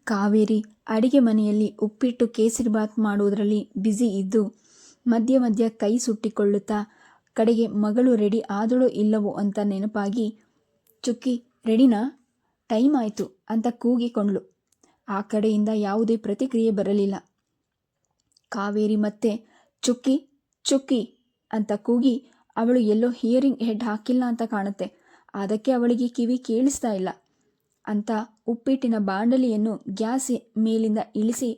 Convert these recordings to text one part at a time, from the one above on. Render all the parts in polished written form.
ಕಾವೇರಿ ಅಡಿಗೆ ಮನೆಯಲ್ಲಿ ಉಪ್ಪಿಟ್ಟು ಕೇಸರಿಬಾತ್ ಮಾಡುವುದರಲ್ಲಿ ಬ್ಯುಸಿ ಇದ್ದು ಮಧ್ಯ ಮಧ್ಯ ಕೈ ಸುಟ್ಟಿಕೊಳ್ಳುತ್ತಾ ಕಡೆಗೆ ಮಗಳು ರೆಡಿ ಆದಳೋ ಇಲ್ಲವೋ ಅಂತ ನೆನಪಾಗಿ ಚುಕ್ಕಿ ರೆಡಿನಾ, ಟೈಮ್ ಆಯಿತು ಅಂತ ಕೂಗಿಕೊಂಡ್ಳು. ಆ ಕಡೆಯಿಂದ ಯಾವುದೇ ಪ್ರತಿಕ್ರಿಯೆ ಬರಲಿಲ್ಲ. ಕಾವೇರಿ ಮತ್ತೆ ಚುಕ್ಕಿ ಚುಕ್ಕಿ ಅಂತ ಕೂಗಿ ಅವಳು ಎಲ್ಲೋ ಹಿಯರಿಂಗ್ ಹೆಡ್ ಹಾಕಿಲ್ಲ ಅಂತ ಕಾಣುತ್ತೆ, ಅದಕ್ಕೆ ಅವಳಿಗೆ ಕಿವಿ ಕೇಳಿಸ್ತಾ ಇಲ್ಲ ಅಂತ ಉಪ್ಪಿಟ್ಟಿನ ಬಾಂಡಲಿಯನ್ನು ಗ್ಯಾಸ್ ಮೇಲಿಂದ ಇಳಿಸಿ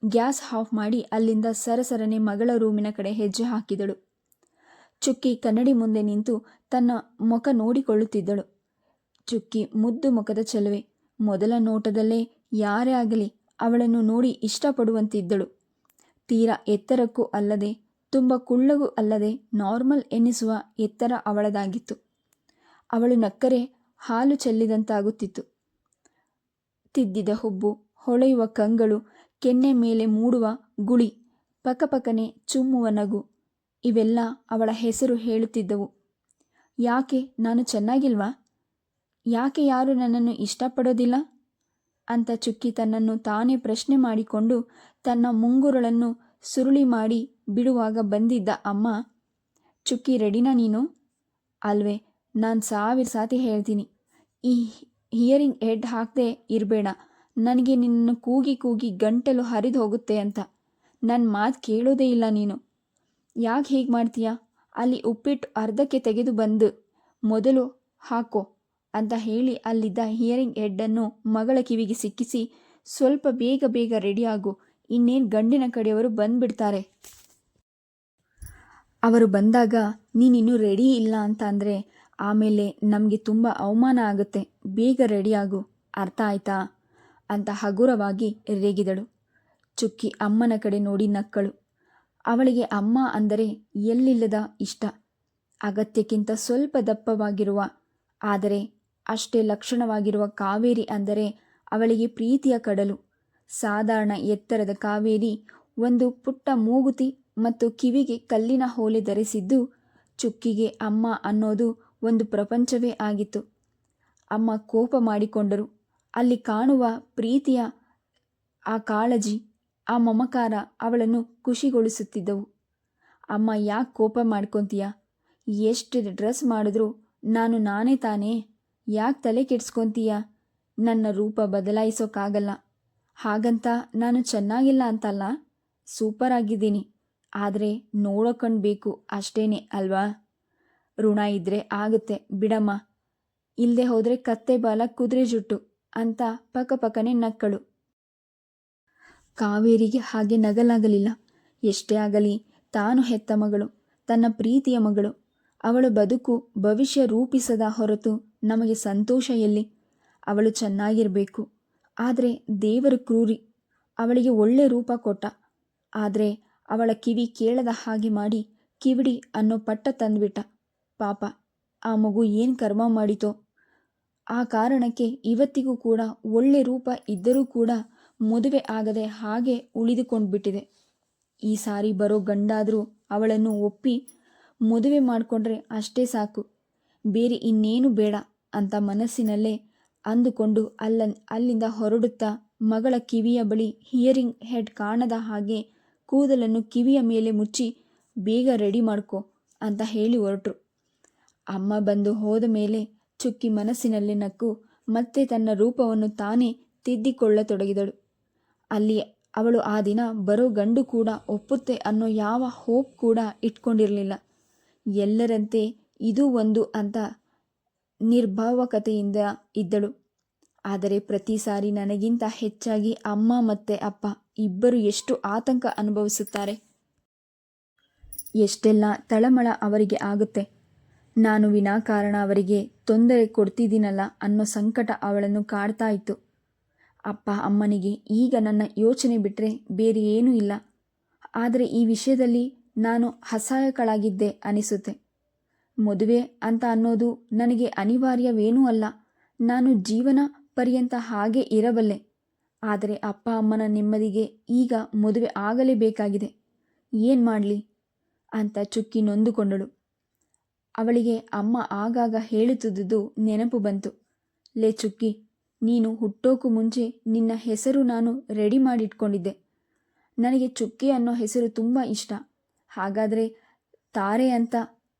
ಗ್ಯಾಸ್ ಆಫ್ ಮಾಡಿ ಅಲ್ಲಿಂದ ಸರಸರನೆ ಮಗಳ ರೂಮಿನ ಕಡೆ ಹೆಜ್ಜೆ ಹಾಕಿದಳು. ಚುಕ್ಕಿ ಕನ್ನಡಿ ಮುಂದೆ ನಿಂತು ತನ್ನ ಮುಖ ನೋಡಿಕೊಳ್ಳುತ್ತಿದ್ದಳು. ಚುಕ್ಕಿ ಮುದ್ದು ಮುಖದ ಚೆಲುವೆ. ಮೊದಲ ನೋಟದಲ್ಲೇ ಯಾರೇ ಆಗಲಿ ಅವಳನ್ನು ನೋಡಿ ಇಷ್ಟಪಡುವಂತಿದ್ದಳು. ತೀರಾ ಎತ್ತರಕ್ಕೂ ಅಲ್ಲದೆ ತುಂಬ ಕುಳ್ಳಗೂ ಅಲ್ಲದೆ ನಾರ್ಮಲ್ ಎನ್ನಿಸುವ ಎತ್ತರ ಅವಳದಾಗಿತ್ತು. ಅವಳು ನಕ್ಕರೆ ಹಾಲು ಚೆಲ್ಲಿದಂತಾಗುತ್ತಿತ್ತು. ತಿದ್ದಿದ ಹುಬ್ಬು, ಹೊಳೆಯುವ ಕಂಗಳು, ಕೆನ್ನೆ ಮೇಲೆ ಮೂಡುವ ಗುಳಿ, ಪಕಪಕನೆ ಚುಮ್ಮುವ ನಗು, ಇವೆಲ್ಲ ಅವಳ ಹೆಸರು ಹೇಳುತ್ತಿದ್ದವು. ಯಾಕೆ ನಾನು ಚೆನ್ನಾಗಿಲ್ವಾ? ಯಾಕೆ ಯಾರು ನನ್ನನ್ನು ಇಷ್ಟಪಡೋದಿಲ್ಲ ಅಂತ ಚುಕ್ಕಿ ತನ್ನನ್ನು ತಾನೇ ಪ್ರಶ್ನೆ ಮಾಡಿಕೊಂಡು ತನ್ನ ಮುಂಗುರುಳನ್ನು ಸುರುಳಿ ಮಾಡಿ ಬಿಡುವಾಗ ಬಂದಿದ್ದ ಅಮ್ಮ, ಚುಕ್ಕಿ ರೆಡಿನಾ ನೀನು? ಅಲ್ವೇ, ನಾನು 1000 ಸಾತಿ ಹೇಳ್ತೀನಿ, ಈ ಹಿಯರಿಂಗ್ ಹೆಡ್ ಹಾಕದೆ ಇರಬೇಡ. ನನಗೆ ನಿನ್ನನ್ನು ಕೂಗಿ ಕೂಗಿ ಗಂಟಲು ಹರಿದು ಹೋಗುತ್ತೆ ಅಂತ. ನನ್ನ ಮಾತು ಕೇಳೋದೇ ಇಲ್ಲ ನೀನು. ಯಾಕೆ ಹೀಗೆ ಮಾಡ್ತೀಯಾ? ಅಲ್ಲಿ ಉಪ್ಪಿಟ್ಟು ಅರ್ಧಕ್ಕೆ ತೆಗೆದು ಬಂದು ಮೊದಲು ಹಾಕೋ ಅಂತ ಹೇಳಿ ಅಲ್ಲಿದ್ದ ಹಿಯರಿಂಗ್ ಹೆಡ್ಡನ್ನು ಮಗಳ ಕಿವಿಗೆ ಸಿಕ್ಕಿಸಿ, ಸ್ವಲ್ಪ ಬೇಗ ಬೇಗ ರೆಡಿಯಾಗು, ಇನ್ನೇನು ಗಂಡಿನ ಕಡೆಯವರು ಬಂದುಬಿಡ್ತಾರೆ. ಅವರು ಬಂದಾಗ ನೀನಿನ್ನೂ ರೆಡಿ ಇಲ್ಲ ಅಂತ ಅಂದರೆ ಆಮೇಲೆ ನಮಗೆ ತುಂಬ ಅವಮಾನ ಆಗುತ್ತೆ. ಬೇಗ ರೆಡಿಯಾಗು, ಅರ್ಥ ಆಯ್ತಾ ಅಂತ ಹಗುರವಾಗಿ ರೇಗಿದಳು. ಚುಕ್ಕಿ ಅಮ್ಮನ ಕಡೆ ನೋಡಿ ನಕ್ಕಳು. ಅವಳಿಗೆ ಅಮ್ಮ ಅಂದರೆ ಎಲ್ಲಿಲ್ಲದ ಇಷ್ಟ. ಅಗತ್ಯಕ್ಕಿಂತ ಸ್ವಲ್ಪ ದಪ್ಪವಾಗಿರುವ ಆದರೆ ಅಷ್ಟೇ ಲಕ್ಷಣವಾಗಿರುವ ಕಾವೇರಿ ಅಂದರೆ ಅವಳಿಗೆ ಪ್ರೀತಿಯ ಕಡಲು. ಸಾಧಾರಣ ಎತ್ತರದ ಕಾವೇರಿ ಒಂದು ಪುಟ್ಟ ಮೂಗುತಿ ಮತ್ತು ಕಿವಿಗೆ ಕಲ್ಲಿನ ಹೋಲೆ ಧರಿಸಿದ್ದು ಚುಕ್ಕಿಗೆ ಅಮ್ಮ ಅನ್ನೋದು ಒಂದು ಪ್ರಪಂಚವೇ ಆಗಿತ್ತು. ಅಮ್ಮ ಕೋಪ ಮಾಡಿಕೊಂಡರು. ಅಲ್ಲಿ ಕಾಣುವ ಪ್ರೀತಿಯ ಆ ಕಾಳಜಿ, ಆ ಮಮಕಾರ ಅವಳನ್ನು ಖುಷಿಗೊಳಿಸುತ್ತಿದ್ದವು. ಅಮ್ಮ ಯಾಕೆ ಕೋಪ ಮಾಡ್ಕೊತೀಯ? ಎಷ್ಟು ಡ್ರೆಸ್ ಮಾಡಿದ್ರೂ ನಾನು ನಾನೇ ತಾನೇ, ಯಾಕೆ ತಲೆ ಕೆಡ್ಸ್ಕೊತೀಯ? ನನ್ನ ರೂಪ ಬದಲಾಯಿಸೋಕ್ಕಾಗಲ್ಲ. ಹಾಗಂತ ನಾನು ಚೆನ್ನಾಗಿಲ್ಲ ಅಂತಲ್ಲ, ಸೂಪರ್ ಆಗಿದ್ದೀನಿ. ಆದರೆ ನೋಡೋಕಣ್ ಬೇಕು ಅಷ್ಟೇನೆ ಅಲ್ವಾ? ಋಣ ಇದ್ದರೆ ಆಗುತ್ತೆ ಬಿಡಮ್ಮ, ಇಲ್ಲದೆ ಹೋದರೆ ಕತ್ತೆ ಬಾಲ ಕುದುರೆ ಜುಟ್ಟು ಅಂತ ಪಕಪಕನೆ ನಕ್ಕಳು. ಕಾವೇರಿಗೆ ಹಾಗೆ ನಗಲಾಗಲಿಲ್ಲ. ಎಷ್ಟೇ ಆಗಲಿ ತಾನು ಹೆತ್ತ ಮಗಳು, ತನ್ನ ಪ್ರೀತಿಯ ಮಗಳು. ಅವಳ ಬದುಕು ಭವಿಷ್ಯ ರೂಪಿಸದ ಹೊರತು ನಮಗೆ ಸಂತೋಷ ಎಲ್ಲಿ? ಅವಳು ಚೆನ್ನಾಗಿರಬೇಕು. ಆದರೆ ದೇವರು ಕ್ರೂರಿ, ಅವಳಿಗೆ ಒಳ್ಳೆ ರೂಪ ಕೊಟ್ಟ. ಆದರೆ ಅವಳ ಕಿವಿ ಕೇಳದ ಹಾಗೆ ಮಾಡಿ ಕಿವಿಡಿ ಅನ್ನೋ ಪಟ್ಟ ತಂದುಬಿಟ್ಟ. ಪಾಪ ಆ ಮಗು ಏನು ಕರ್ಮ ಮಾಡಿತೋ? ಆ ಕಾರಣಕ್ಕೆ ಇವತ್ತಿಗೂ ಕೂಡ ಒಳ್ಳೆ ರೂಪ ಇದ್ದರೂ ಕೂಡ ಮದುವೆ ಆಗದೆ ಹಾಗೆ ಉಳಿದುಕೊಂಡ್ಬಿಟ್ಟಿದೆ. ಈ ಸಾರಿ ಬರೋ ಗಂಡಾದರೂ ಅವಳನ್ನು ಒಪ್ಪಿ ಮದುವೆ ಮಾಡಿಕೊಂಡ್ರೆ ಅಷ್ಟೇ ಸಾಕು, ಬೇರೆ ಇನ್ನೇನು ಬೇಡ ಅಂತ ಮನಸ್ಸಿನಲ್ಲೇ ಅಂದುಕೊಂಡು ಅಲ್ಲಿಂದ ಹೊರಡುತ್ತಾ ಮಗಳ ಕಿವಿಯ ಬಳಿ ಹಿಯರಿಂಗ್ ಹೆಡ್ ಕಾಣದ ಹಾಗೆ ಕೂದಲನ್ನು ಕಿವಿಯ ಮೇಲೆ ಮುಚ್ಚಿ ಬೇಗ ರೆಡಿ ಮಾಡ್ಕೊ ಅಂತ ಹೇಳಿ ಹೊರಟರು. ಅಮ್ಮ ಬಂದು ಹೋದ ಮೇಲೆ ಚುಕ್ಕಿ ಮನಸ್ಸಿನಲ್ಲಿ ನಕ್ಕು ಮತ್ತೆ ತನ್ನ ರೂಪವನ್ನು ತಾನೇ ತಿದ್ದಿಕೊಳ್ಳತೊಡಗಿದಳು. ಅಲ್ಲಿ ಅವಳು ಆ ದಿನ ಬರೋ ಗಂಡು ಕೂಡ ಒಪ್ಪುತ್ತೆ ಅನ್ನೋ ಯಾವ ಹೋಪ್ ಕೂಡ ಇಟ್ಕೊಂಡಿರಲಿಲ್ಲ. ಎಲ್ಲರಂತೆ ಇದು ಒಂದು ಅಂತ ನಿರ್ಭಾವಕತೆಯಿಂದ ಇದ್ದಳು. ಆದರೆ ಪ್ರತಿ ಸಾರಿ ನನಗಿಂತ ಹೆಚ್ಚಾಗಿ ಅಮ್ಮ ಮತ್ತು ಅಪ್ಪ ಇಬ್ಬರು ಎಷ್ಟು ಆತಂಕ ಅನುಭವಿಸುತ್ತಾರೆ, ಎಷ್ಟೆಲ್ಲ ತಳಮಳ ಅವರಿಗೆ ಆಗುತ್ತೆ. ನಾನು ವಿನಾಕಾರಣ ಅವರಿಗೆ ತೊಂದರೆ ಕೊಡ್ತಿದ್ದೀನಲ್ಲ ಅನ್ನೋ ಸಂಕಟ ಅವಳನ್ನು ಕಾಡ್ತಾ ಇತ್ತು. ಅಪ್ಪ ಅಮ್ಮನಿಗೆ ಈಗ ನನ್ನ ಯೋಚನೆ ಬಿಟ್ಟರೆ ಬೇರೆ ಏನೂ ಇಲ್ಲ. ಆದರೆ ಈ ವಿಷಯದಲ್ಲಿ ನಾನು ಅಸಹಾಯಕಳಾಗಿದ್ದೆ ಅನಿಸುತ್ತೆ. ಮದುವೆ ಅಂತ ಅನ್ನೋದು ನನಗೆ ಅನಿವಾರ್ಯವೇನೂ ಅಲ್ಲ. ನಾನು ಜೀವನ ಪರ್ಯಂತ ಹಾಗೆ ಇರಬಲ್ಲೆ. ಆದರೆ ಅಪ್ಪ ಅಮ್ಮನ ನೆಮ್ಮದಿಗೆ ಈಗ ಮದುವೆ ಆಗಲೇಬೇಕಾಗಿದೆ. ಏನು ಮಾಡಲಿ ಅಂತ ಚುಕ್ಕಿ ನೊಂದುಕೊಂಡಳು. ಅವಳಿಗೆ ಅಮ್ಮ ಆಗಾಗ ಹೇಳುತ್ತಿದ್ದುದು ನೆನಪು ಬಂತು. ಲೇ ಚುಕ್ಕಿ, ನೀನು ಹುಟ್ಟೋಕ್ಕೂ ಮುಂಚೆ ನಿನ್ನ ಹೆಸರು ನಾನು ರೆಡಿ ಮಾಡಿಟ್ಕೊಂಡಿದ್ದೆ. ನನಗೆ ಚುಕ್ಕಿ ಅನ್ನೋ ಹೆಸರು ತುಂಬ ಇಷ್ಟ. ಹಾಗಾದರೆ ತಾರೆ ಅಂತ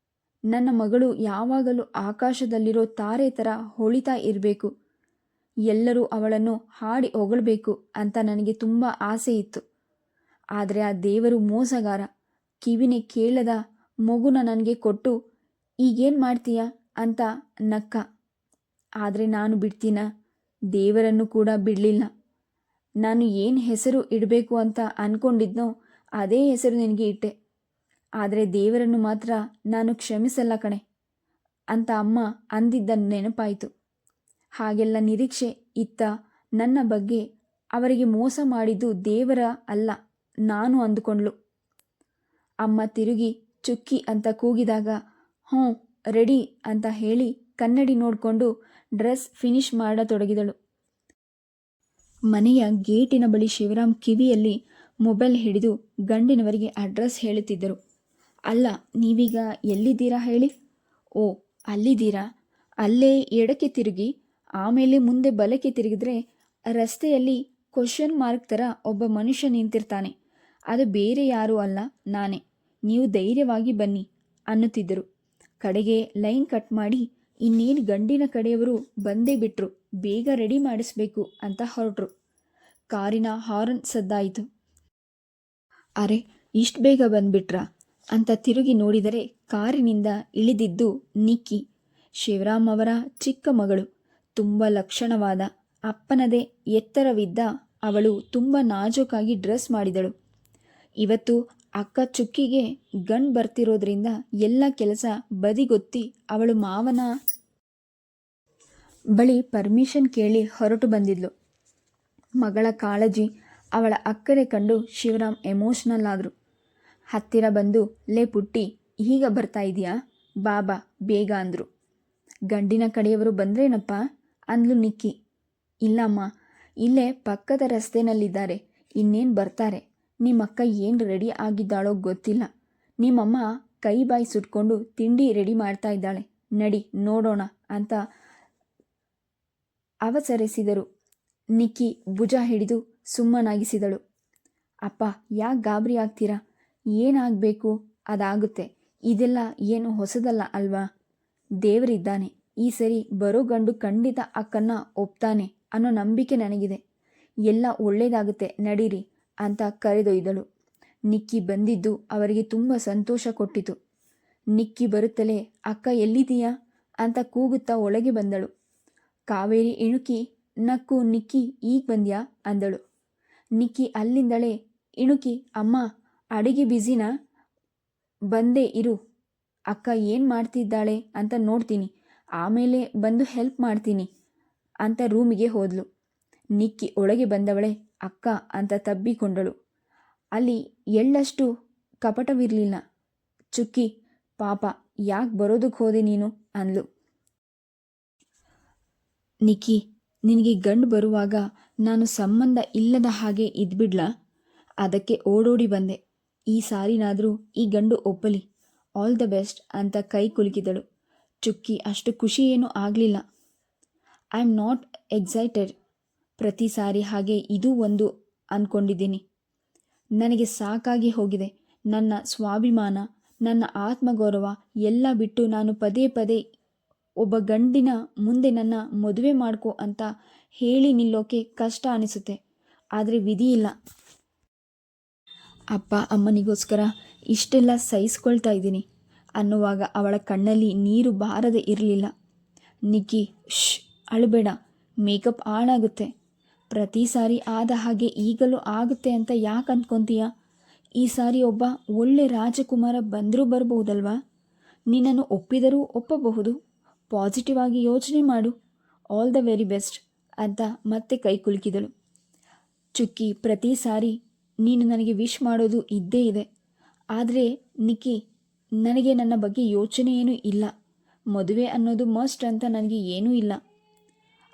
ನನ್ನ ಮಗಳು ಯಾವಾಗಲೂ ಆಕಾಶದಲ್ಲಿರೋ ತಾರೆ ಥರ ಹೊಳಿತಾ ಇರಬೇಕು. ಎಲ್ಲರೂ ಅವಳನ್ನು ಹಾಡಿ ಹೊಗಳಬೇಕು ಅಂತ ನನಗೆ ತುಂಬ ಆಸೆ ಇತ್ತು. ಆದರೆ ಆ ದೇವರು ಮೋಸಗಾರ. ಕಿವಿನೇ ಕೇಳದ ಮಗುನ ನನಗೆ ಕೊಟ್ಟು ಈಗೇನು ಮಾಡ್ತೀಯ ಅಂತ ನಕ್ಕ. ಆದರೆ ನಾನು ಬಿಡ್ತೀನ? ದೇವರನ್ನು ಕೂಡ ಬಿಡಲಿಲ್ಲ. ನಾನು ಏನು ಹೆಸರು ಇಡಬೇಕು ಅಂತ ಅಂದ್ಕೊಂಡಿದ್ನೋ ಅದೇ ಹೆಸರು ನಿನಗೆ ಇಟ್ಟೆ. ಆದರೆ ದೇವರನ್ನು ಮಾತ್ರ ನಾನು ಕ್ಷಮಿಸಲ್ಲ ಕಣೆ ಅಂತ ಅಮ್ಮ ಅಂದಿದ್ದ ನೆನಪಾಯಿತು. ಹಾಗೆಲ್ಲ ನಿರೀಕ್ಷೆ ಇತ್ತ ನನ್ನ ಬಗ್ಗೆ. ಅವರಿಗೆ ಮೋಸ ಮಾಡಿದ್ದು ದೇವರ ಅಲ್ಲ, ನಾನು ಅಂದುಕೊಂಡ್ಳು. ಅಮ್ಮ ತಿರುಗಿ ಚುಕ್ಕಿ ಅಂತ ಕೂಗಿದಾಗ ಹ್ಞೂ ರೆಡಿ ಅಂತ ಹೇಳಿ ಕನ್ನಡಿ ನೋಡಿಕೊಂಡು ಡ್ರೆಸ್ ಫಿನಿಷ್ ಮಾಡತೊಡಗಿದಳು. ಮನೆಯ ಗೇಟಿನ ಬಳಿ ಶಿವರಾಮ್ ಕಿವಿಯಲ್ಲಿ ಮೊಬೈಲ್ ಹಿಡಿದು ಗಂಡಿನವರಿಗೆ ಅಡ್ರೆಸ್ ಹೇಳುತ್ತಿದ್ದರು. ಅಲ್ಲ, ನೀವೀಗ ಎಲ್ಲಿದ್ದೀರಾ ಹೇಳಿ? ಓ, ಅಲ್ಲಿದ್ದೀರಾ? ಅಲ್ಲೇ ಎಡಕ್ಕೆ ತಿರುಗಿ ಆಮೇಲೆ ಮುಂದೆ ಬಲಕ್ಕೆ ತಿರುಗಿದ್ರೆ ರಸ್ತೆಯಲ್ಲಿ ಕ್ವಶನ್ ಮಾರ್ಕ್ ಥರ ಒಬ್ಬ ಮನುಷ್ಯ ನಿಂತಿರ್ತಾನೆ. ಅದು ಬೇರೆ ಯಾರೂ ಅಲ್ಲ, ನಾನೇ. ನೀವು ಧೈರ್ಯವಾಗಿ ಬನ್ನಿ ಅನ್ನುತ್ತಿದ್ದರು. ಕಡೆಗೆ ಲೈನ್ ಕಟ್ ಮಾಡಿ ಇನ್ನೇನು ಗಂಡಿನ ಕಡೆಯವರು ಬಂದೇ ಬಿಟ್ರು, ಬೇಗ ರೆಡಿ ಮಾಡಿಸ್ಬೇಕು ಅಂತ ಹೊರಟರು. ಕಾರಿನ ಹಾರ್ನ್ ಸದ್ದಾಯಿತು. ಅರೆ, ಇಷ್ಟು ಬೇಗ ಬಂದ್ಬಿಟ್ರಾ ಅಂತ ತಿರುಗಿ ನೋಡಿದರೆ ಕಾರಿನಿಂದ ಇಳಿದಿದ್ದು ನಿಕ್ಕಿ, ಶಿವರಾಮ್ ಅವರ ಚಿಕ್ಕ ಮಗಳು. ತುಂಬ ಲಕ್ಷಣವಾದ, ಅಪ್ಪನದೇ ಎತ್ತರವಿದ್ದ ಅವಳು ತುಂಬ ನಾಜೂಕಾಗಿ ಡ್ರೆಸ್ ಮಾಡಿದಳು. ಇವತ್ತು ಅಕ್ಕ ಚುಕ್ಕಿಗೆ ಗಂಡು ಬರ್ತಿರೋದ್ರಿಂದ ಎಲ್ಲ ಕೆಲಸ ಬದಿಗೊತ್ತಿ ಅವಳು ಮಾವನ ಬಳಿ ಪರ್ಮಿಷನ್ ಕೇಳಿ ಹೊರಟು ಬಂದಿದ್ಲು. ಮಗಳ ಕಾಳಜಿ, ಅವಳ ಅಕ್ಕರೆ ಕಂಡು ಶಿವರಾಮ್ ಎಮೋಷ್ನಲ್ ಆದರು. ಹತ್ತಿರ ಬಂದು ಲೇ ಪುಟ್ಟಿ, ಈಗ ಬರ್ತಾ ಇದೆಯಾ? ಬಾಬಾ ಬೇಗ ಅಂದರು. ಗಂಡಿನ ಕಡೆಯವರು ಬಂದ್ರೇನಪ್ಪ ಅಂದ್ಲು ನಿಕ್ಕಿ. ಇಲ್ಲಮ್ಮ, ಇಲ್ಲೇ ಪಕ್ಕದ ರಸ್ತೆನಲ್ಲಿದ್ದಾರೆ, ಇನ್ನೇನು ಬರ್ತಾರೆ. ನಿಮ್ಮಕ್ಕ ಏನು ರೆಡಿ ಆಗಿದ್ದಾಳೋ ಗೊತ್ತಿಲ್ಲ. ನಿಮ್ಮಮ್ಮ ಕೈ ಬಾಯಿ ಸುಟ್ಕೊಂಡು ತಿಂಡಿ ರೆಡಿ ಮಾಡ್ತಾ ಇದ್ದಾಳೆ, ನಡಿ ನೋಡೋಣ ಅಂತ ಅವಸರಿಸಿದರು. ನಿಕ್ಕಿ ಭುಜ ಹಿಡಿದು ಸುಮ್ಮನಾಗಿಸಿದಳು. ಅಪ್ಪ, ಯಾಕೆ ಗಾಬರಿ ಆಗ್ತೀರಾ? ಏನಾಗಬೇಕು ಅದಾಗುತ್ತೆ. ಇದೆಲ್ಲ ಏನು ಹೊಸದಲ್ಲ ಅಲ್ವಾ? ದೇವರಿದ್ದಾನೆ, ಈ ಸರಿ ಬರೋ ಗಂಡು ಖಂಡಿತ ಅಕ್ಕನ್ನ ಒಪ್ತಾನೆ ಅನ್ನೋ ನಂಬಿಕೆ ನನಗಿದೆ. ಎಲ್ಲ ಒಳ್ಳೇದಾಗುತ್ತೆ, ನಡೀರಿ ಅಂತ ಕರೆದೊಯ್ದಳು. ನಿಕ್ಕಿ ಬಂದಿದ್ದು ಅವರಿಗೆ ತುಂಬ ಸಂತೋಷ ಕೊಟ್ಟಿತು. ನಿಕ್ಕಿ ಬರುತ್ತಲೇ ಅಕ್ಕ ಎಲ್ಲಿದ್ದೀಯಾ ಅಂತ ಕೂಗುತ್ತಾ ಒಳಗೆ ಬಂದಳು. ಕಾವೇರಿ ಇಣುಕಿ ನಕ್ಕು ನಿಕ್ಕಿ ಈಗ ಬಂದ್ಯಾ ಅಂದಳು. ನಿಕ್ಕಿ ಅಲ್ಲಿಂದಲೇ ಇಣುಕಿ, ಅಮ್ಮ ಅಡಿಗೆ ಬ್ಯುಸಿನಾ? ಬಂದೇ ಇರು, ಅಕ್ಕ ಏನು ಮಾಡ್ತಿದ್ದಾಳೆ ಅಂತ ನೋಡ್ತೀನಿ, ಆಮೇಲೆ ಬಂದು ಹೆಲ್ಪ್ ಮಾಡ್ತೀನಿ ಅಂತ ರೂಮಿಗೆ ಹೋದ್ಲು. ನಿಕ್ಕಿ ಒಳಗೆ ಬಂದವಳೆ ಅಕ್ಕ ಅಂತ ತಬ್ಬಿಕೊಂಡಳು. ಅಲ್ಲಿ ಎಳ್ಳಷ್ಟು ಕಪಟವಿರಲಿಲ್ಲ. ಚುಕ್ಕಿ, ಪಾಪ ಯಾಕೆ ಬರೋದಕ್ಕೆ ಹೋದೆ ನೀನು ಅಂದ್ಲು. ನಿಕ್ಕಿ, ನಿನಗೆ ಗಂಡು ಬರುವಾಗ ನಾನು ಸಂಬಂಧ ಇಲ್ಲದ ಹಾಗೆ ಇದ್ಬಿಡ್ಲಾ? ಅದಕ್ಕೆ ಓಡೋಡಿ ಬಂದೆ. ಈ ಸಾರಿನಾದರೂ ಈ ಗಂಡು ಒಪ್ಪಲಿ. ಆಲ್ ದ ಬೆಸ್ಟ್ ಅಂತ ಕೈ ಕುಲುಕಿದಳು. ಚುಕ್ಕಿ ಅಷ್ಟು ಖುಷಿ ಏನೂ ಆಗಲಿಲ್ಲ. I am not excited. ಪ್ರತಿ ಸಾರಿ ಹಾಗೆ ಇದೂ ಒಂದು ಅಂದ್ಕೊಂಡಿದ್ದೀನಿ. ನನಗೆ ಸಾಕಾಗಿ ಹೋಗಿದೆ. ನನ್ನ ಸ್ವಾಭಿಮಾನ, ನನ್ನ ಆತ್ಮಗೌರವ ಎಲ್ಲ ಬಿಟ್ಟು ನಾನು ಪದೇ ಪದೇ ಒಬ್ಬ ಗಂಡಿನ ಮುಂದೆ ನನ್ನ ಮದುವೆ ಮಾಡ್ಕೊ ಅಂತ ಹೇಳಿ ನಿಲ್ಲೋಕೆ ಕಷ್ಟ ಅನಿಸುತ್ತೆ. ಆದರೆ ವಿಧಿ ಇಲ್ಲ. ಅಪ್ಪ ಅಮ್ಮನಿಗೋಸ್ಕರ ಇಷ್ಟೆಲ್ಲ ಸಹಿಸ್ಕೊಳ್ತಾ ಇದ್ದೀನಿ ಅನ್ನುವಾಗ ಅವಳ ಕಣ್ಣಲ್ಲಿ ನೀರು ಬಾರದೆ ಇರಲಿಲ್ಲ. ನಿಕ್ಕಿ, ಶ್, ಅಳಬೇಡ, ಮೇಕಪ್ ಹಾಳಾಗುತ್ತೆ. ಪ್ರತಿ ಸಾರಿ ಆದ ಹಾಗೆ ಈಗಲೂ ಆಗುತ್ತೆ ಅಂತ ಯಾಕೆ ಅಂದ್ಕೊತೀಯ? ಈ ಸಾರಿ ಒಬ್ಬ ಒಳ್ಳೆ ರಾಜಕುಮಾರ ಬಂದರೂ ಬರಬಹುದಲ್ವಾ? ನಿನ್ನನ್ನು ಒಪ್ಪಿದರೂ ಒಪ್ಪಬಹುದು. ಪಾಸಿಟಿವ್ ಆಗಿ ಯೋಚನೆ ಮಾಡು. ಆಲ್ ದ ವೆರಿ ಬೆಸ್ಟ್ ಅಂತ ಮತ್ತೆ ಕೈ ಕುಲುಕಿದಳು. ಚುಕ್ಕಿ, ಪ್ರತಿ ಸಾರಿ ನೀನು ನನಗೆ ವಿಶ್ ಮಾಡೋದು ಇದ್ದೇ ಇದೆ. ಆದರೆ ನಿಕ್ಕಿ, ನನಗೆ ನನ್ನ ಬಗ್ಗೆ ಯೋಚನೆ ಏನೂ ಇಲ್ಲ. ಮದುವೆ ಅನ್ನೋದು ಮಸ್ಟ್ ಅಂತ ನನಗೆ ಏನೂ ಇಲ್ಲ.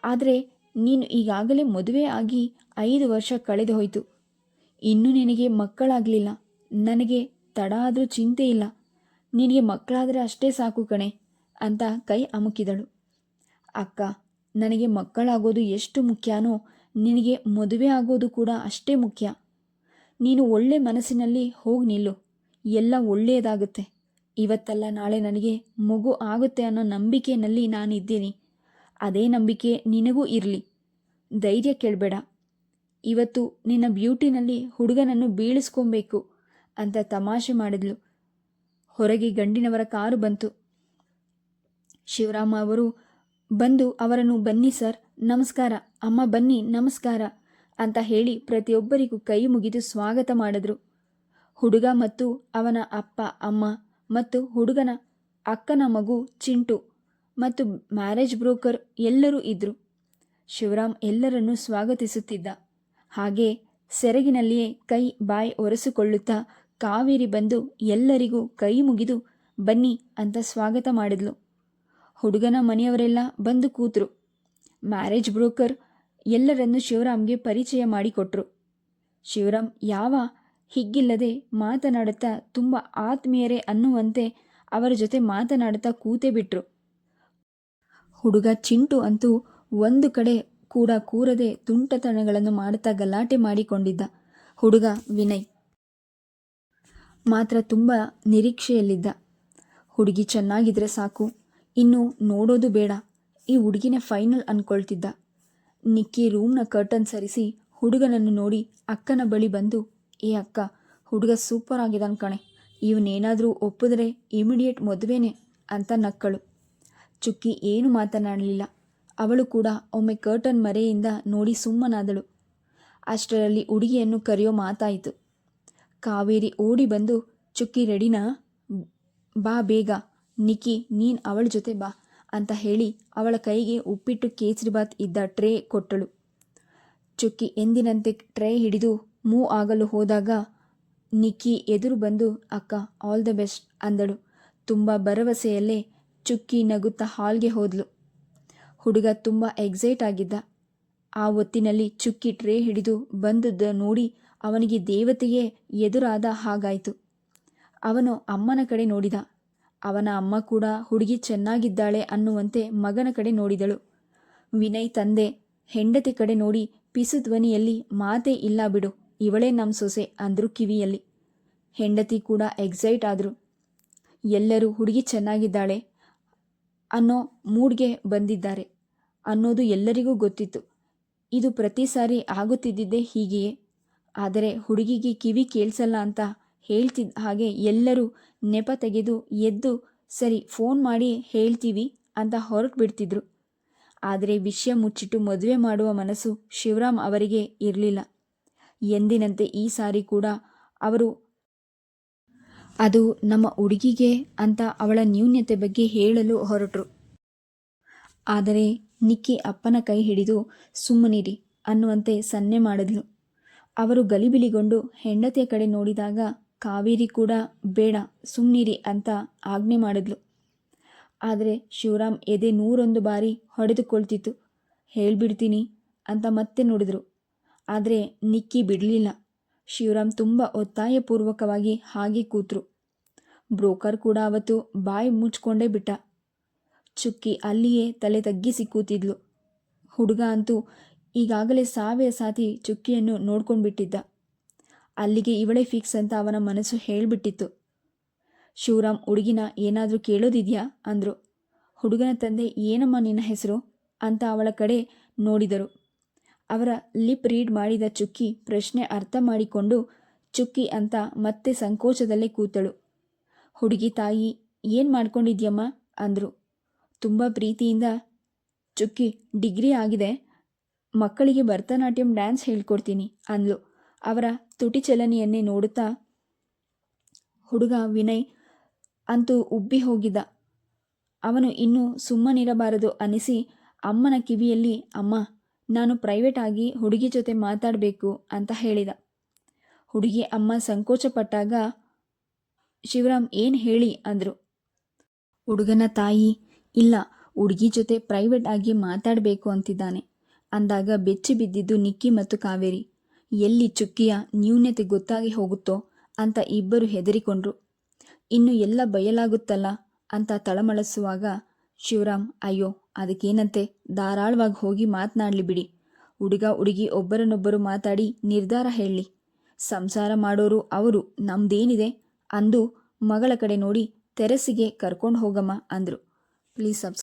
ಆದರೆ ನೀನು ಈಗಾಗಲೇ ಮದುವೆ ಆಗಿ 5 ವರ್ಷ ಕಳೆದು ಹೋಯಿತು. ಇನ್ನೂ ನಿನಗೆ ಮಕ್ಕಳಾಗಲಿಲ್ಲ. ನನಗೆ ತಡ ಆದರೂ ಚಿಂತೆ ಇಲ್ಲ. ನಿನಗೆ ಮಕ್ಕಳಾದರೆ ಅಷ್ಟೇ ಸಾಕು ಕಣೆ ಅಂತ ಕೈ ಅಮುಕಿದಳು. ಅಕ್ಕ, ನನಗೆ ಮಕ್ಕಳಾಗೋದು ಎಷ್ಟು ಮುಖ್ಯನೋ ನಿನಗೆ ಮದುವೆ ಆಗೋದು ಕೂಡ ಅಷ್ಟೇ ಮುಖ್ಯ. ನೀನು ಒಳ್ಳೆ ಮನಸ್ಸಿನಲ್ಲಿ ಹೋಗಿ ನಿಲ್ಲು, ಎಲ್ಲ ಒಳ್ಳೆಯದಾಗುತ್ತೆ. ಇವತ್ತಲ್ಲ ನಾಳೆ ನನಗೆ ಮಗು ಆಗುತ್ತೆ ಅನ್ನೋ ನಂಬಿಕೆಯಲ್ಲಿ ನಾನಿದ್ದೀನಿ. ಅದೇ ನಂಬಿಕೆ ನಿನಗೂ ಇರಲಿ. ಧೈರ್ಯ ಕೇಳಬೇಡ. ಇವತ್ತು ನಿನ್ನ ಬ್ಯೂಟಿನಲ್ಲಿ ಹುಡುಗನನ್ನು ಬೀಳಿಸ್ಕೊಬೇಕು ಅಂತ ತಮಾಷೆ ಮಾಡಿದ್ಲು. ಹೊರಗೆ ಗಂಡಿನವರ ಕಾರು ಬಂತು. ಶಿವರಾಮ ಅವರು ಬಂದು ಅವರನ್ನು ಬನ್ನಿ ಸರ್, ನಮಸ್ಕಾರ, ಅಮ್ಮ ಬನ್ನಿ, ನಮಸ್ಕಾರ ಅಂತ ಹೇಳಿ ಪ್ರತಿಯೊಬ್ಬರಿಗೂ ಕೈ ಮುಗಿದು ಸ್ವಾಗತ ಮಾಡಿದ್ರು. ಹುಡುಗ ಮತ್ತು ಅವನ ಅಪ್ಪ ಅಮ್ಮ ಮತ್ತು ಹುಡುಗನ ಅಕ್ಕನ ಮಗು ಚಿಂಟು ಮತ್ತು ಮ್ಯಾರೇಜ್ ಬ್ರೋಕರ್ ಎಲ್ಲರೂ ಇದ್ದರು. ಶಿವರಾಮ್ ಎಲ್ಲರನ್ನೂ ಸ್ವಾಗತಿಸುತ್ತಿದ್ದ. ಹಾಗೆ ಸೆರಗಿನಲ್ಲಿಯೇ ಕೈ ಬಾಯಿ ಒರೆಸಿಕೊಳ್ಳುತ್ತಾ ಕಾವೇರಿ ಬಂದು ಎಲ್ಲರಿಗೂ ಕೈ ಮುಗಿದು ಬನ್ನಿ ಅಂತ ಸ್ವಾಗತ ಮಾಡಿದ್ಲು. ಹುಡುಗನ ಮನೆಯವರೆಲ್ಲ ಬಂದು ಕೂತರು. ಮ್ಯಾರೇಜ್ ಬ್ರೋಕರ್ ಎಲ್ಲರನ್ನೂ ಶಿವರಾಮ್ಗೆ ಪರಿಚಯ ಮಾಡಿಕೊಟ್ರು. ಶಿವರಾಮ್ ಯಾವ ಹಿಗ್ಗಿಲ್ಲದೆ ಮಾತನಾಡುತ್ತಾ ತುಂಬ ಆತ್ಮೀಯರೇ ಅನ್ನುವಂತೆ ಅವರ ಜೊತೆ ಮಾತನಾಡುತ್ತಾ ಕೂತೇ ಬಿಟ್ರು. ಹುಡುಗ ಚಿಂಟು ಅಂತೂ ಒಂದು ಕಡೆ ಕೂಡ ಕೂರದೆ ತುಂಟತನಗಳನ್ನು ಮಾಡುತ್ತಾ ಗಲಾಟೆ ಮಾಡಿಕೊಂಡಿದ್ದ. ಹುಡುಗ ವಿನಯ್ ಮಾತ್ರ ತುಂಬ ನಿರೀಕ್ಷೆಯಲ್ಲಿದ್ದ. ಹುಡುಗಿ ಚೆನ್ನಾಗಿದ್ರೆ ಸಾಕು, ಇನ್ನು ನೋಡೋದು ಬೇಡ, ಈ ಹುಡುಗಿನೇ ಫೈನಲ್ ಅಂದ್ಕೊಳ್ತಿದ್ದ. ನಿಕ್ಕಿ ರೂಮ್ನ ಕರ್ಟನ್ ಸರಿಸಿ ಹುಡುಗನನ್ನು ನೋಡಿ ಅಕ್ಕನ ಬಳಿ ಬಂದು, ಏ ಅಕ್ಕ, ಹುಡುಗ ಸೂಪರ್ ಆಗಿದ್ದಾನೆ ಕಣೆ, ಇವನೇನಾದರೂ ಒಪ್ಪಿದ್ರೆ ಇಮಿಡಿಯೇಟ್ ಮದುವೆನೇ ಅಂತ ನಕ್ಕಳು. ಚುಕ್ಕಿ ಏನು ಮಾತನಾಡಲಿಲ್ಲ. ಅವಳು ಕೂಡ ಒಮ್ಮೆ ಕರ್ಟನ್ ಮರೆಯಿಂದ ನೋಡಿ ಸುಮ್ಮನಾದಳು. ಅಷ್ಟರಲ್ಲಿ ಹುಡುಗಿಯನ್ನು ಕರೆಯೋ ಮಾತಾಯಿತು. ಕಾವೇರಿ ಓಡಿ ಬಂದು, ಚುಕ್ಕಿ ರೆಡಿನಾ, ಬಾ ಬೇಗ, ನಿಕ್ಕಿ ನೀನು ಅವಳ ಜೊತೆ ಬಾ ಅಂತ ಹೇಳಿ ಅವಳ ಕೈಗೆ ಉಪ್ಪಿಟ್ಟು ಕೇಸರಿಬಾತ್ ಇದ್ದ ಟ್ರೇ ಕೊಟ್ಟಳು. ಚುಕ್ಕಿ ಎಂದಿನಂತೆ ಟ್ರೇ ಹಿಡಿದು ಮೂವ್ ಆಗಲು ಹೋದಾಗ ನಿಕ್ಕಿ ಎದುರು ಬಂದು, ಅಕ್ಕ ಆಲ್ ದ ಬೆಸ್ಟ್ ಅಂದಳು. ತುಂಬ ಭರವಸೆಯಲ್ಲೇ ಚುಕ್ಕಿ ನಗುತ್ತಾ ಹಾಲ್ಗೆ ಹೋದ್ಲು. ಹುಡುಗ ತುಂಬ ಎಕ್ಸೈಟ್ ಆಗಿದ್ದ. ಆ ಹೊತ್ತಿನಲ್ಲಿ ಚುಕ್ಕಿ ಟ್ರೇ ಹಿಡಿದು ಬಂದದ್ದು ನೋಡಿ ಅವನಿಗೆ ದೇವತೆಯೇ ಎದುರಾದ ಹಾಗಾಯಿತು. ಅವನು ಅಮ್ಮನ ಕಡೆ ನೋಡಿದ. ಅವನ ಅಮ್ಮ ಕೂಡ ಹುಡುಗಿ ಚೆನ್ನಾಗಿದ್ದಾಳೆ ಅನ್ನುವಂತೆ ಮಗನ ಕಡೆ ನೋಡಿದಳು. ವಿನಯ್ ತಂದೆ ಹೆಂಡತಿ ಕಡೆ ನೋಡಿ ಪಿಸು ಧ್ವನಿಯಲ್ಲಿ, ಮಾತೇ ಇಲ್ಲ ಬಿಡು, ಇವಳೇ ನಮ್ಮ ಸೊಸೆ ಅಂದರು ಕಿವಿಯಲ್ಲಿ. ಹೆಂಡತಿ ಕೂಡ ಎಕ್ಸೈಟ್ ಆದರು. ಎಲ್ಲರೂ ಹುಡುಗಿ ಚೆನ್ನಾಗಿದ್ದಾಳೆ ಅನ್ನೋ ಮೂಡ್ಗೆ ಬಂದಿದ್ದಾರೆ ಅನ್ನೋದು ಎಲ್ಲರಿಗೂ ಗೊತ್ತಿತ್ತು. ಇದು ಪ್ರತಿ ಸಾರಿ ಆಗುತ್ತಿದ್ದಿದ್ದೇ ಹೀಗೆಯೇ. ಆದರೆ ಹುಡುಗಿಗೆ ಕಿವಿ ಕೇಳಿಸಲ್ಲ ಅಂತ ಹೇಳ್ತಿದ್ದ ಹಾಗೆ ಎಲ್ಲರೂ ನೆಪ ತೆಗೆದು ಎದ್ದು, ಸರಿ ಫೋನ್ ಮಾಡಿ ಹೇಳ್ತೀವಿ ಅಂತ ಹೊರಟು ಬಿಡ್ತಿದ್ರು. ಆದರೆ ವಿಷಯ ಮುಚ್ಚಿಟ್ಟು ಮದುವೆ ಮಾಡುವ ಮನಸ್ಸು ಶಿವರಾಮ್ ಅವರಿಗೆ ಇರಲಿಲ್ಲ. ಎಂದಿನಂತೆ ಈ ಸಾರಿ ಕೂಡ ಅವರು ಅದು ನಮ್ಮ ಹುಡುಗಿಗೆ ಅಂತ ಅವಳ ನ್ಯೂನ್ಯತೆ ಬಗ್ಗೆ ಹೇಳಲು ಹೊರಟರು. ಆದರೆ ನಿಕ್ಕಿ ಅಪ್ಪನ ಕೈ ಹಿಡಿದು ಸುಮ್ಮನಿರಿ ಅನ್ನುವಂತೆ ಸನ್ನೆ ಮಾಡಿದ್ಲು. ಅವರು ಗಲಿಬಿಲಿಗೊಂಡು ಹೆಂಡತಿಯ ಕಡೆ ನೋಡಿದಾಗ ಕಾವೇರಿ ಕೂಡ ಬೇಡ ಸುಮ್ಮನಿರಿ ಅಂತ ಆಜ್ಞೆ ಮಾಡಿದ್ಲು. ಆದರೆ ಶಿವರಾಮ್ ಎದೆ 101 ಬಾರಿ ಹೊಡೆದುಕೊಳ್ತಿತ್ತು. ಹೇಳ್ಬಿಡ್ತೀನಿ ಅಂತ ಮತ್ತೆ ನೋಡಿದ್ರು. ಆದರೆ ನಿಕ್ಕಿ ಬಿಡಲಿಲ್ಲ. ಶಿವರಾಮ್ ತುಂಬ ಒತ್ತಾಯಪೂರ್ವಕವಾಗಿ ಹಾಗೆ ಕೂತ್ರು. ಬ್ರೋಕರ್ ಕೂಡ ಅವತ್ತು ಬಾಯಿ ಮುಚ್ಕೊಂಡೇ ಬಿಟ್ಟ. ಚುಕ್ಕಿ ಅಲ್ಲಿಯೇ ತಲೆ ತಗ್ಗಿಸಿ ಕೂತಿದ್ಲು. ಹುಡುಗ ಅಂತೂ ಈಗಾಗಲೇ ಸಾವಿರ ಸಾತಿ ಚುಕ್ಕಿಯನ್ನು ನೋಡ್ಕೊಂಡ್ಬಿಟ್ಟಿದ್ದ. ಅಲ್ಲಿಗೆ ಇವಳೇ ಫಿಕ್ಸ್ ಅಂತ ಅವನ ಮನಸ್ಸು ಹೇಳಿಬಿಟ್ಟಿತ್ತು. ಶಿವರಾಮ್ ಹುಡುಗಿನ ಏನಾದರೂ ಕೇಳೋದಿದೆಯಾ ಅಂದರು. ಹುಡುಗನ ತಂದೆ ಏನಮ್ಮ ನಿನ್ನ ಹೆಸರು ಅಂತ ಅವಳ ಕಡೆ ನೋಡಿದರು. ಅವರ ಲಿಪ್ ರೀಡ್ ಮಾಡಿದ ಚುಕ್ಕಿ ಪ್ರಶ್ನೆ ಅರ್ಥ ಮಾಡಿಕೊಂಡು ಚುಕ್ಕಿ ಅಂತ ಮತ್ತೆ ಸಂಕೋಚದಲ್ಲೇ ಕೂತಳು. ಹುಡುಗಿ ತಾಯಿ ಏನು ಮಾಡ್ಕೊಂಡಿದ್ಯಮ್ಮ ಅಂದರು ತುಂಬ ಪ್ರೀತಿಯಿಂದ. ಚುಕ್ಕಿ ಡಿಗ್ರಿ ಆಗಿದೆ, ಮಕ್ಕಳಿಗೆ ಭರತನಾಟ್ಯಂ ಡ್ಯಾನ್ಸ್ ಹೇಳ್ಕೊಡ್ತೀನಿ ಅಂದ್ಲು ಅವರ ತುಟಿ ಚಲನೆಯನ್ನೇ ನೋಡುತ್ತಾ. ಹುಡುಗ ವಿನಯ್ ಅಂತೂ ಉಬ್ಬಿ ಹೋಗಿದ್ದ. ಅವನು ಇನ್ನೂ ಸುಮ್ಮನಿರಬಾರದು ಅನಿಸಿ ಅಮ್ಮನ ಕಿವಿಯಲ್ಲಿ, ಅಮ್ಮ ನಾನು ಪ್ರೈವೇಟ್ ಆಗಿ ಹುಡುಗಿ ಜೊತೆ ಮಾತಾಡಬೇಕು ಅಂತ ಹೇಳಿದ. ಹುಡುಗಿ ಅಮ್ಮ ಸಂಕೋಚಪಟ್ಟಾಗ ಶಿವರಾಮ್ ಏನು ಹೇಳಿ ಅಂದರು. ಹುಡುಗನ ತಾಯಿ, ಇಲ್ಲ ಹುಡುಗಿ ಜೊತೆ ಪ್ರೈವೇಟ್ ಆಗಿ ಮಾತಾಡಬೇಕು ಅಂತಿದ್ದಾನೆ ಅಂದಾಗ ಬೆಚ್ಚಿ ಬಿದ್ದಿದ್ದು ನಿಕ್ಕಿ ಮತ್ತು ಕಾವೇರಿ. ಎಲ್ಲಿ ಚುಕ್ಕಿಯ ನ್ಯೂನ್ಯತೆ ಗೊತ್ತಾಗಿ ಹೋಗುತ್ತೋ ಅಂತ ಇಬ್ಬರು ಹೆದರಿಕೊಂಡ್ರು. ಇನ್ನು ಎಲ್ಲ ಬಯಲಾಗುತ್ತಲ್ಲ ಅಂತ ತಳಮಳಿಸುವಾಗ ಶಿವರಾಮ್, ಅಯ್ಯೋ ಅದಕ್ಕೇನಂತೆ, ಧಾರಾಳವಾಗಿ ಹೋಗಿ ಮಾತನಾಡಲಿ ಬಿಡಿ. ಹುಡುಗ ಹುಡುಗಿ ಒಬ್ಬರನ್ನೊಬ್ಬರು ಮಾತಾಡಿ ನಿರ್ಧಾರ ಹೇಳಲಿ. ಸಂಸಾರ ಮಾಡೋರು ಅವರು, ನಮ್ದೇನಿದೆ ಅಂದು ಮಗಳ ಕಡೆ ನೋಡಿ ತೆರಸಿಗೆ ಕರ್ಕೊಂಡು ಹೋಗಮ್ಮ ಅಂದರು. Please subscribe.